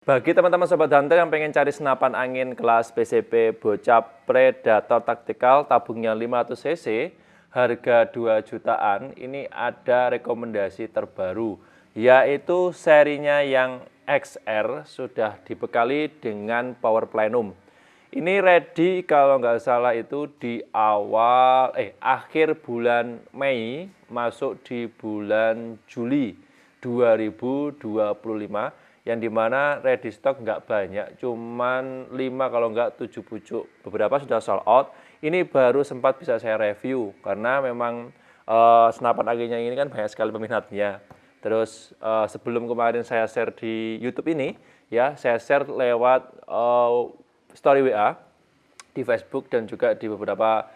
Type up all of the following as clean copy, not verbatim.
Bagi teman-teman Sobat Hunter yang pengen cari senapan angin kelas PCP Bocap Predator Tactical tabungnya 500 cc, harga 2 jutaan, ini ada rekomendasi terbaru, yaitu serinya yang XR sudah dibekali dengan power plenum. Ini ready kalau nggak salah itu di akhir bulan Mei, masuk di bulan Juli 2025, yang dimana ready stock nggak banyak, cuman 5 kalau nggak 7 pucuk. Beberapa sudah sold out. Ini baru sempat bisa saya review, karena memang senapan anginnya ini kan banyak sekali peminatnya. Terus sebelum kemarin saya share di YouTube ini, ya saya share lewat story WA di Facebook dan juga di beberapa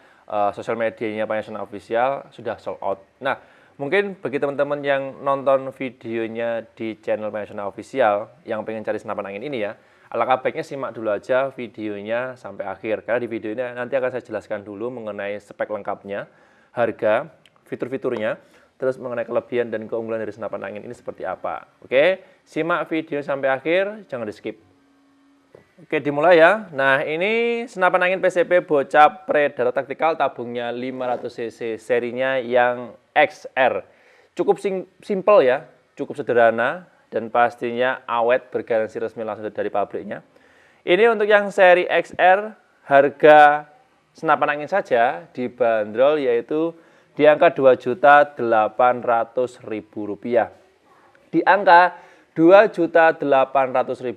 sosial medianya Panasonic Official sudah sold out. Nah, mungkin bagi teman-teman yang nonton videonya di channel Panasonic Official yang pengen cari senapan angin ini ya, alangkah baiknya simak dulu aja videonya sampai akhir, karena di video ini nanti akan saya jelaskan dulu mengenai spek lengkapnya, harga, fitur-fiturnya, terus mengenai kelebihan dan keunggulan dari senapan angin ini seperti apa. Oke, simak video sampai akhir, jangan di skip. Oke, dimulai ya. Nah, ini senapan angin PCP Bocap Predator Tactical tabungnya 500 cc, serinya yang XR. Cukup simple ya, cukup sederhana, dan pastinya awet, bergaransi resmi langsung dari pabriknya. Ini untuk yang seri XR, harga senapan angin saja dibanderol yaitu di angka Rp2.800.000. Di angka Rp2.800.000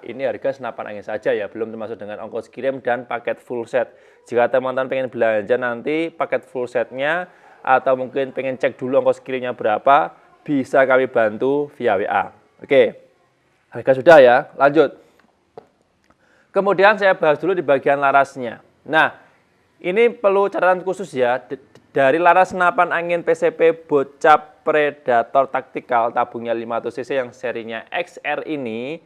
ini harga senapan angin saja ya, belum termasuk dengan ongkos kirim dan paket full set. Jika teman-teman pengen belanja nanti paket full setnya atau mungkin pengen cek dulu ongkos kirimnya berapa, bisa kami bantu via WA. Oke, harga sudah ya, lanjut. Kemudian saya bahas dulu di bagian larasnya. Nah, ini perlu catatan khusus ya, dari laras senapan angin PCP Bocap Predator Tactical tabungnya 500 cc yang serinya XR ini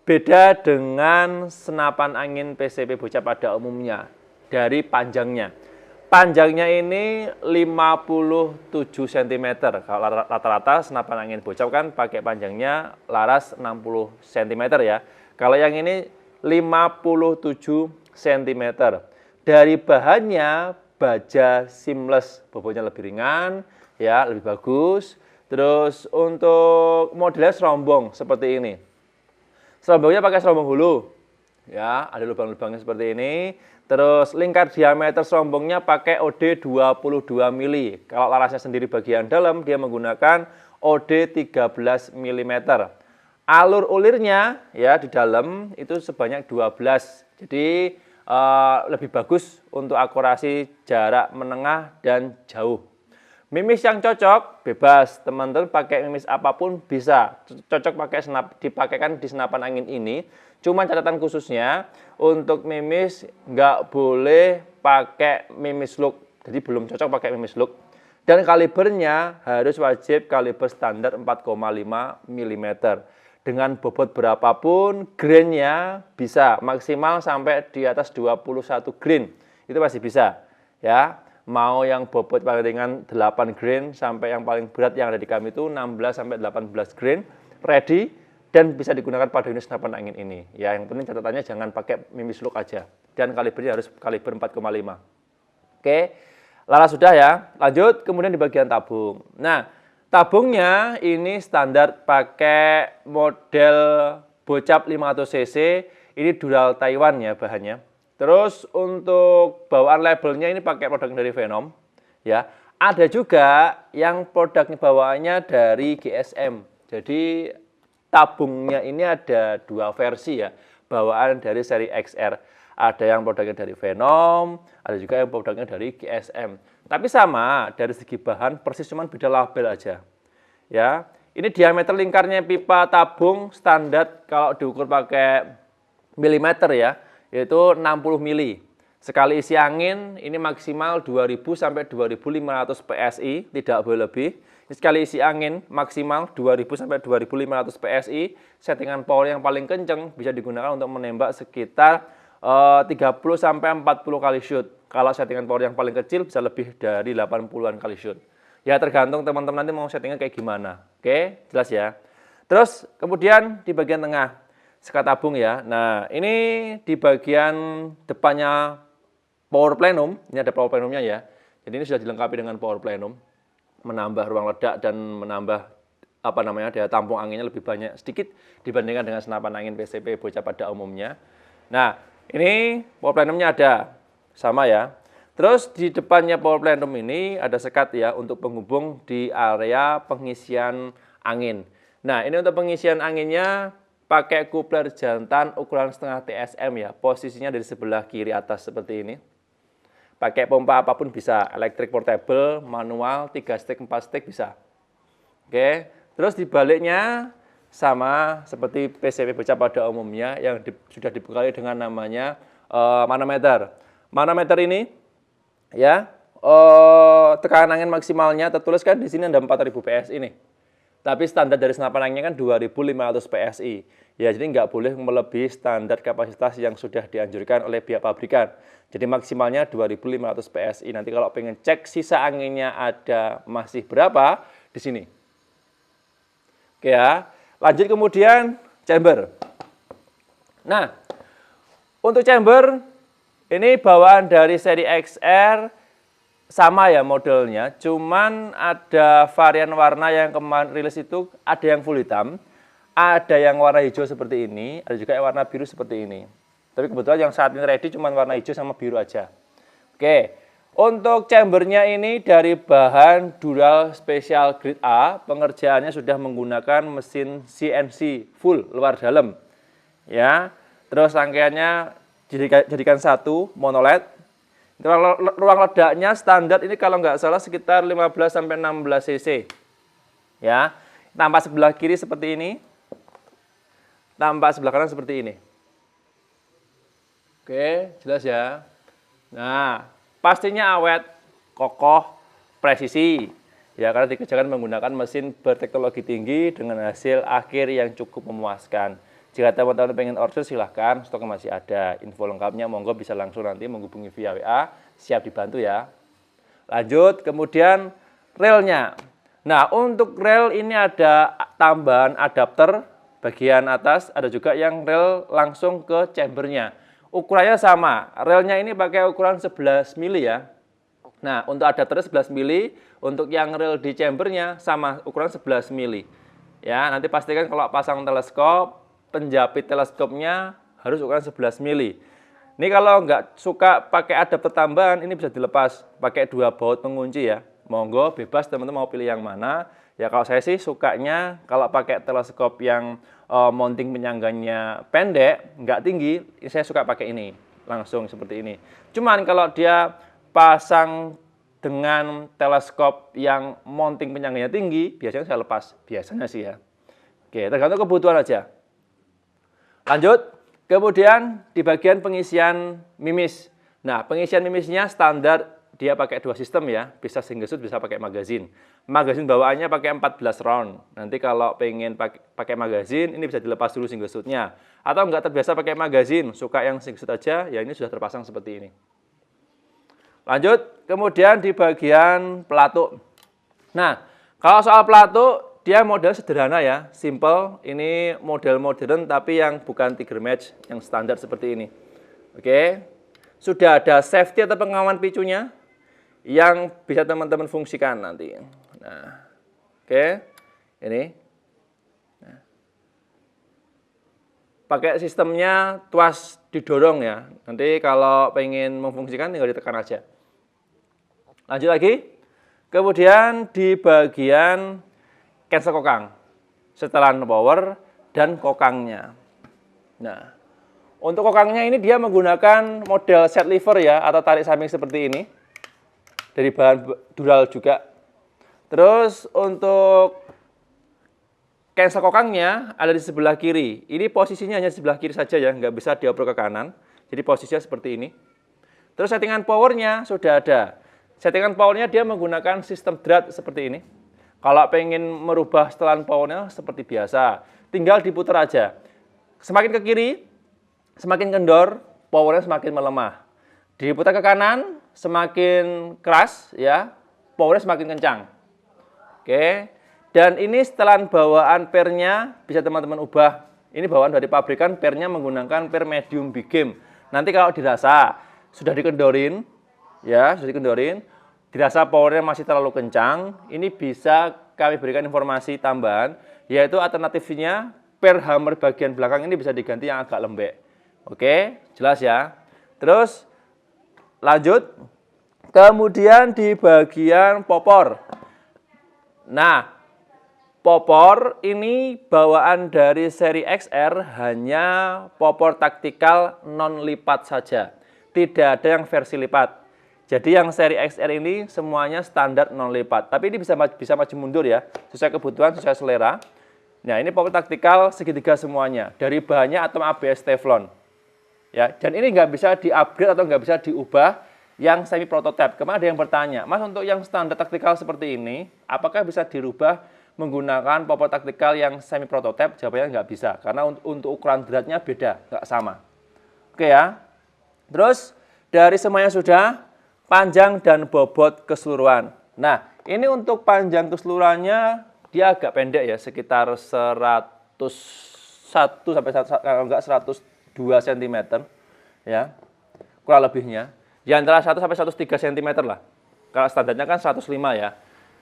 beda dengan senapan angin PCP Bocap pada umumnya dari panjangnya. Panjangnya ini 57 cm. Kalau rata-rata senapan angin Bocap kan pakai panjangnya laras 60 cm ya. Kalau yang ini 57 cm. Dari bahannya baja seamless, bobotnya lebih ringan, ya lebih bagus. Terus untuk modelnya serombong seperti ini. Serombongnya pakai serombong hulu, ya ada lubang-lubangnya seperti ini. Terus lingkar diameter serombongnya pakai OD 22 mili. Kalau larasnya sendiri bagian dalam dia menggunakan OD 13 mm. Alur ulirnya ya di dalam itu sebanyak 12. Jadi lebih bagus untuk akurasi jarak menengah dan jauh. Mimis yang cocok bebas, teman-teman pakai mimis apapun bisa cocok dipakaikan di senapan angin ini. Cuma catatan khususnya untuk mimis nggak boleh pakai mimis look, jadi belum cocok pakai mimis look. Dan kalibernya harus wajib kaliber standar 4,5 mm. Dengan bobot berapapun, grainnya bisa maksimal sampai di atas 21 grain. Itu masih bisa. Ya, mau yang bobot paling ringan 8 grain sampai yang paling berat yang ada di kami itu 16 sampai 18 grain ready dan bisa digunakan pada unit senapan angin ini. Ya, yang penting catatannya jangan pakai mimis look aja. Dan kalibernya harus kaliber 4,5. Oke. Laras sudah ya. Lanjut kemudian di bagian tabung. Nah, tabungnya ini standar pakai model Bocap 500 cc, ini Dural Taiwan ya bahannya. Terus untuk bawaan labelnya ini pakai produk dari Venom ya. Ada juga yang produknya bawaannya dari GSM. Jadi tabungnya ini ada dua versi ya, bawaan dari seri XR. Ada yang produknya dari Venom, ada juga yang produknya dari GSM. Tapi sama, dari segi bahan persis, cuman beda label aja. Ya, ini diameter lingkarnya pipa tabung standar kalau diukur pakai milimeter ya, yaitu 60 mili. Sekali isi angin ini maksimal 2000 sampai 2500 PSI, tidak boleh lebih. Ini sekali isi angin maksimal 2000 sampai 2500 PSI, settingan power yang paling kenceng bisa digunakan untuk menembak sekitar 30 sampai 40 kali shoot. Kalau settingan power yang paling kecil bisa lebih dari 80-an kali shoot. Ya tergantung teman-teman nanti mau settingnya kayak gimana. Oke, jelas ya. Terus kemudian di bagian tengah. sekat tabung ya. Nah, ini di bagian depannya power plenum, ini ada power plenumnya ya. Jadi ini sudah dilengkapi dengan power plenum, menambah ruang ledak dan menambah daya tampung anginnya lebih banyak sedikit dibandingkan dengan senapan angin PCP bocah pada umumnya. Nah, ini power plenumnya ada sama ya. Terus di depannya power plenum ini ada sekat ya untuk penghubung di area pengisian angin. Nah, ini untuk pengisian anginnya pakai coupler jantan ukuran setengah TSM ya. Posisinya dari sebelah kiri atas seperti ini. Pakai pompa apapun bisa, elektrik portable, manual, 3 stick, 4 stick bisa. Oke, terus di baliknya sama seperti PCP bocah pada umumnya yang sudah dibekali dengan namanya manometer. Manometer ini ya, tekanan angin maksimalnya tertulis kan di sini ada 4000 PSI nih. Tapi standar dari senapan anginnya kan 2500 PSI. Ya, jadi nggak boleh melebihi standar kapasitas yang sudah dianjurkan oleh pihak pabrikan. Jadi maksimalnya 2500 PSI. Nanti kalau pengen cek sisa anginnya ada masih berapa di sini. Oke ya. Lanjut kemudian chamber. Nah, untuk chamber ini bawaan dari seri XR sama ya modelnya, cuman ada varian warna yang kemarin rilis itu ada yang full hitam, ada yang warna hijau seperti ini, ada juga yang warna biru seperti ini. Tapi kebetulan yang saat ini ready cuman warna hijau sama biru aja. Oke, untuk chambernya ini dari bahan Dural Special Grade A, pengerjaannya sudah menggunakan mesin CNC full luar dalam. Ya, terus rangkaiannya jadikan satu monoled. Ruang ledaknya standar ini kalau nggak salah sekitar 15-16 cc. Ya, tampak sebelah kiri seperti ini, tampak sebelah kanan seperti ini. Oke, jelas ya. Nah, pastinya awet, kokoh, presisi. Ya, karena dikerjakan menggunakan mesin berteknologi tinggi dengan hasil akhir yang cukup memuaskan. Jika teman-teman pengen order silahkan, stoknya masih ada. Info lengkapnya monggo bisa langsung nanti menghubungi via WA, siap dibantu ya. Lanjut, kemudian relnya. Nah, untuk rel ini ada tambahan adapter bagian atas, ada juga yang rel langsung ke chambernya. Ukurannya sama, relnya ini pakai ukuran 11 mili ya. Nah, untuk adapternya 11 mili, untuk yang rel di chambernya sama ukuran 11 mili. Ya, nanti pastikan kalau pasang teleskop, penjepit teleskopnya harus ukuran 11 mili. Ini kalau nggak suka pakai adapter tambahan, ini bisa dilepas pakai 2 baut pengunci ya. Monggo bebas teman-teman mau pilih yang mana. Ya kalau saya sih sukanya kalau pakai teleskop yang mounting penyangganya pendek, nggak tinggi, saya suka pakai ini. Langsung seperti ini. Cuman kalau dia pasang dengan teleskop yang mounting penyangganya tinggi, biasanya saya lepas. Biasanya sih ya. Oke, tergantung kebutuhan aja. Lanjut, kemudian di bagian pengisian mimis. Nah, pengisian mimisnya standar dia pakai 2 sistem ya, bisa single shoot, bisa pakai magazin. Magazin bawaannya pakai 14 round. Nanti kalau pengen pakai magazin, ini bisa dilepas dulu single shootnya. Atau nggak terbiasa pakai magazin, suka yang single shoot aja, ya ini sudah terpasang seperti ini. Lanjut, kemudian di bagian pelatuk. Nah, kalau soal pelatuk, dia model sederhana ya, simple. Ini model modern tapi yang bukan Tiger Match, yang standar seperti ini. Oke, sudah ada safety atau pengaman picunya yang bisa teman-teman fungsikan nanti. Nah, oke, ini. Nah. Pakai sistemnya tuas didorong ya. Nanti kalau pengen memfungsikan tinggal ditekan aja. Lanjut lagi. Kemudian di bagian cancel kokang, setelan power, dan kokangnya. Nah, untuk kokangnya ini dia menggunakan model set lever ya, atau tarik samping seperti ini. Dari bahan dural juga. Terus untuk cancel kokangnya ada di sebelah kiri. Ini posisinya hanya di sebelah kiri saja ya, nggak bisa dioper ke kanan. Jadi posisinya seperti ini. Terus settingan powernya sudah ada. Settingan powernya dia menggunakan sistem drat seperti ini. Kalau pengen merubah setelan powernya seperti biasa, tinggal diputar aja. Semakin ke kiri, semakin kendor, powernya semakin melemah. Diputar ke kanan, semakin keras, ya, powernya semakin kencang. Oke, dan ini setelan bawaan pernya bisa teman-teman ubah Ini bawaan dari pabrikan, pernya menggunakan per medium big game. Nanti kalau dirasa sudah dikendorin, ya sudah dikendorin, dirasa powernya masih terlalu kencang, ini bisa kami berikan informasi tambahan, yaitu alternatifnya per hammer bagian belakang ini bisa diganti yang agak lembek. Oke, jelas ya. Terus lanjut, kemudian di bagian popor. Nah, popor ini bawaan dari seri XR hanya popor taktikal non lipat saja. Tidak ada yang versi lipat. Jadi yang seri XR ini semuanya standar non lipat. Tapi ini bisa maju mundur ya, sesuai kebutuhan, sesuai selera. Nah, ini popor taktikal segitiga semuanya. Dari bahannya atom ABS Teflon. Ya, dan ini nggak bisa di-upgrade atau nggak bisa diubah yang semi prototype. Kemarin ada yang bertanya, Mas, untuk yang standar taktikal seperti ini, apakah bisa dirubah menggunakan popor taktikal yang semi prototype? Jawabannya nggak bisa, karena untuk ukuran beratnya beda, nggak sama. Oke ya. Terus dari semuanya sudah, panjang dan bobot keseluruhan. Nah, ini untuk panjang keseluruhannya dia agak pendek ya, sekitar 101 sampai kalau enggak 102 cm ya. Kurang lebihnya. Ya antara 1 sampai 103 cm lah. Kalau standarnya kan 105 ya.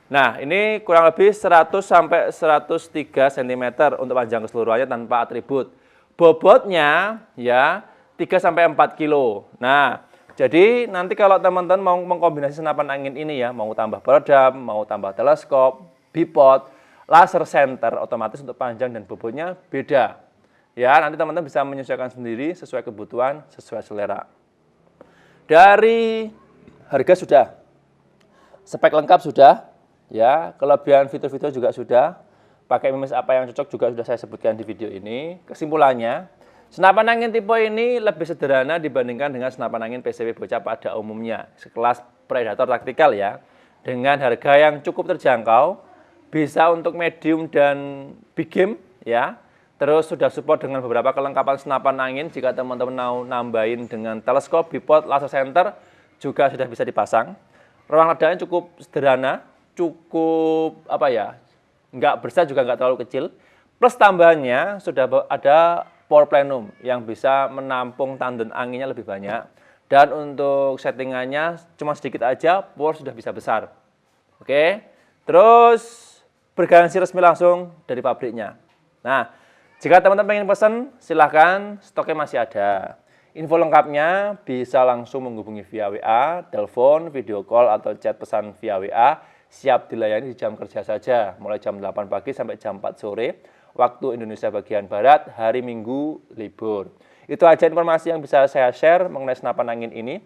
Nah, ini kurang lebih 100 sampai 103 cm untuk panjang keseluruhannya tanpa atribut. Bobotnya ya 3 sampai 4 kilo. Nah, jadi nanti kalau teman-teman mau mengkombinasi senapan angin ini ya, mau tambah peredam, mau tambah teleskop, bipod, laser center, otomatis untuk panjang dan bobotnya beda. Ya, nanti teman-teman bisa menyesuaikan sendiri sesuai kebutuhan, sesuai selera. Dari harga sudah, spek lengkap sudah, ya, kelebihan fitur-fitur juga sudah, pakai MMS apa yang cocok juga sudah saya sebutkan di video ini. Kesimpulannya, senapan angin tipe ini lebih sederhana dibandingkan dengan senapan angin PCW bocah pada umumnya, sekelas Predator taktikal ya, dengan harga yang cukup terjangkau, bisa untuk medium dan big game ya. Terus sudah support dengan beberapa kelengkapan senapan angin. Jika teman-teman mau nambahin dengan teleskop, bipod, laser center juga sudah bisa dipasang. Ruang ledaknya cukup sederhana, cukup apa ya, nggak besar juga nggak terlalu kecil. Plus tambahannya sudah ada power plenum yang bisa menampung tandon anginnya lebih banyak. Dan untuk settingannya cuma sedikit aja, power sudah bisa besar. Oke, terus bergaransi resmi langsung dari pabriknya. Nah, jika teman-teman pengen pesan, silahkan, stoknya masih ada. Info lengkapnya bisa langsung menghubungi via WA, telepon, video call, atau chat pesan via WA. Siap dilayani di jam kerja saja, mulai jam 8 pagi sampai jam 4 sore, waktu Indonesia bagian Barat, hari Minggu libur. Itu aja informasi yang bisa saya share mengenai senapan angin ini.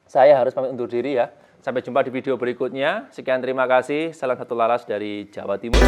Saya harus pamit undur diri ya. Sampai jumpa di video berikutnya. Sekian, terima kasih. Salam satu laras dari Jawa Timur.